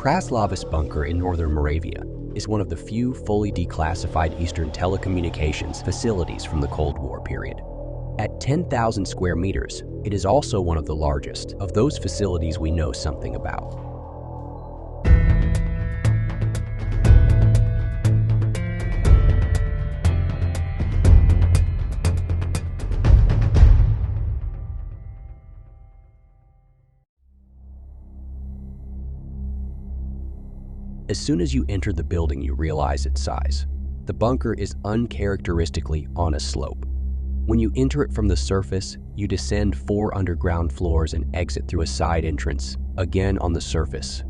Praslavas bunker in northern Moravia is one of the few fully declassified Eastern telecommunications facilities from the Cold War period. At 10,000 square meters, it is also one of the largest of those facilities we know something about. As soon as you enter the building, you realize its size. The bunker is uncharacteristically on a slope. When you enter it from the surface, you descend 4 underground floors and exit through a side entrance, again on the surface.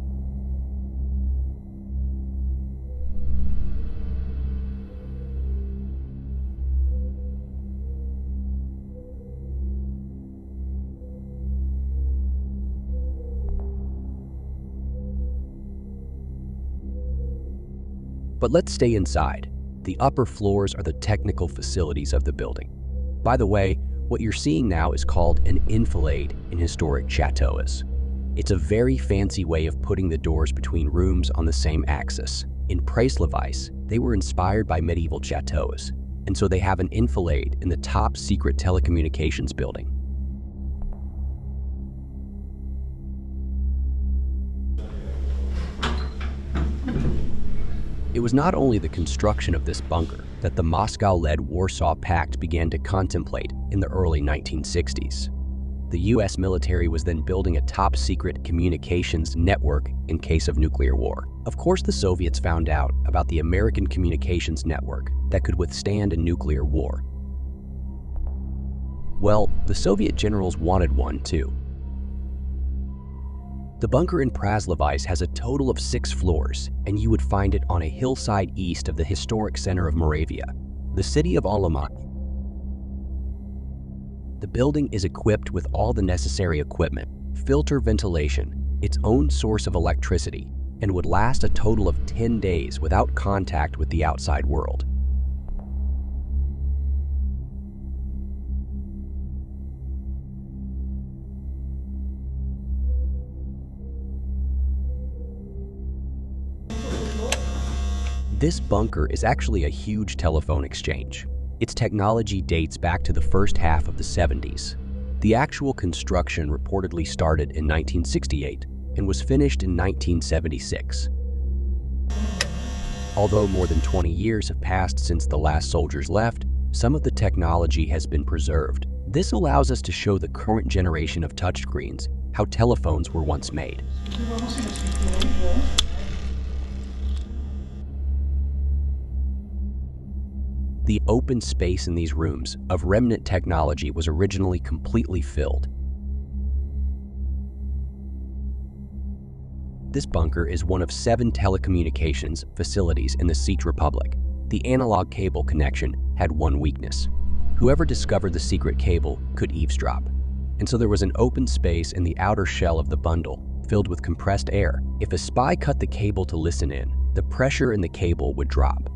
But let's stay inside. The upper floors are the technical facilities of the building. By the way, what you're seeing now is called an enfilade in historic chateaus. It's a very fancy way of putting the doors between rooms on the same axis. In Praslavas, they were inspired by medieval chateaus, and so they have an enfilade in the top secret telecommunications building. It was not only the construction of this bunker that the Moscow-led Warsaw Pact began to contemplate in the early 1960s. The US military was then building a top-secret communications network in case of nuclear war. Of course, the Soviets found out about the American communications network that could withstand a nuclear war. Well, the Soviet generals wanted one too. The bunker in Praslavas has a total of 6 floors, and you would find it on a hillside east of the historic center of Moravia, the city of Olomouc. The building is equipped with all the necessary equipment, filter ventilation, its own source of electricity, and would last a total of 10 days without contact with the outside world. This bunker is actually a huge telephone exchange. Its technology dates back to the first half of the 70s. The actual construction reportedly started in 1968 and was finished in 1976. Although more than 20 years have passed since the last soldiers left, some of the technology has been preserved. This allows us to show the current generation of touchscreens how telephones were once made. The open space in these rooms of remnant technology was originally completely filled. This bunker is one of 7 telecommunications facilities in the Czech Republic. The analog cable connection had one weakness. Whoever discovered the secret cable could eavesdrop. And so there was an open space in the outer shell of the bundle, filled with compressed air. If a spy cut the cable to listen in, the pressure in the cable would drop.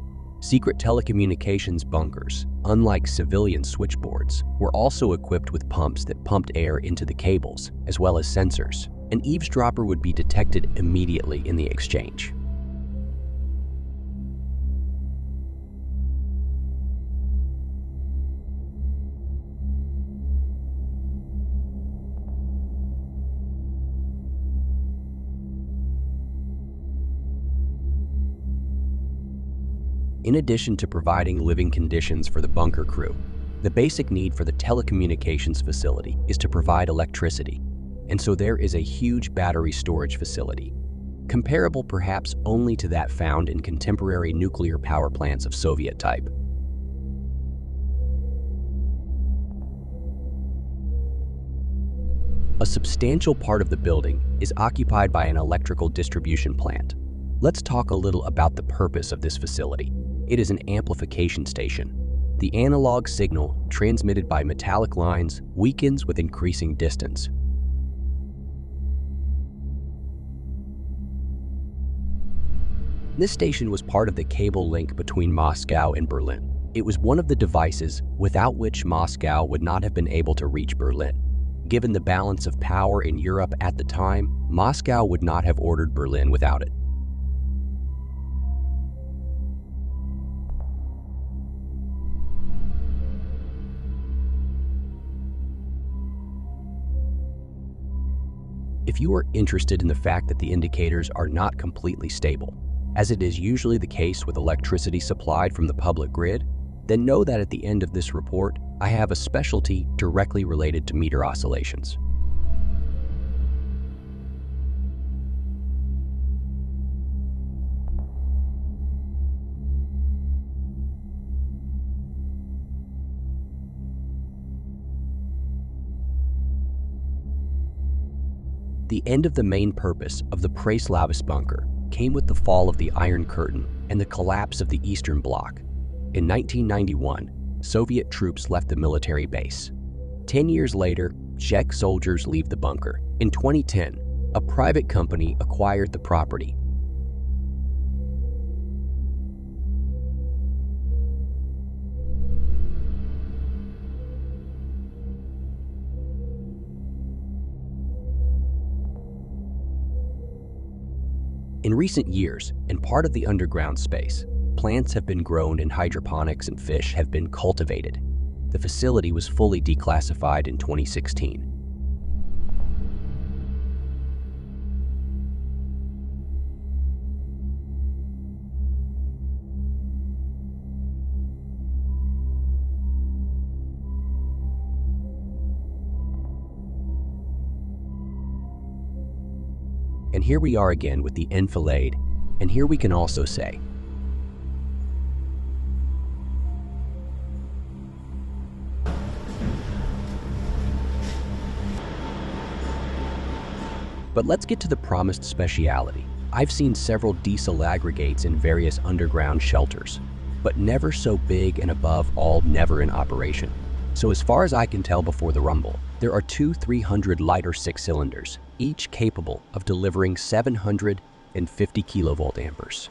Secret telecommunications bunkers, unlike civilian switchboards, were also equipped with pumps that pumped air into the cables, as well as sensors. An eavesdropper would be detected immediately in the exchange. In addition to providing living conditions for the bunker crew, the basic need for the telecommunications facility is to provide electricity, and so there is a huge battery storage facility, comparable perhaps only to that found in contemporary nuclear power plants of Soviet type. A substantial part of the building is occupied by an electrical distribution plant. Let's talk a little about the purpose of this facility. It is an amplification station. The analog signal transmitted by metallic lines weakens with increasing distance. This station was part of the cable link between Moscow and Berlin. It was one of the devices without which Moscow would not have been able to reach Berlin. Given the balance of power in Europe at the time, Moscow would not have ordered Berlin without it. If you are interested in the fact that the indicators are not completely stable, as it is usually the case with electricity supplied from the public grid, then know that at the end of this report, I have a specialty directly related to meter oscillations. The end of the main purpose of the Preslavis bunker came with the fall of the Iron Curtain and the collapse of the Eastern Bloc. In 1991, Soviet troops left the military base. 10 years later, Czech soldiers leave the bunker. In 2010, a private company acquired the property. In recent years, in part of the underground space, plants have been grown in hydroponics and fish have been cultivated. The facility was fully declassified in 2016. And here we are again with the enfilade, and here we can also say, but let's get to the promised speciality. I've seen several diesel aggregates in various underground shelters, but never so big and above all never in operation. So as far as I can tell before the rumble, there are two 300-liter 6-cylinders, each capable of delivering 750 kilovolt amperes.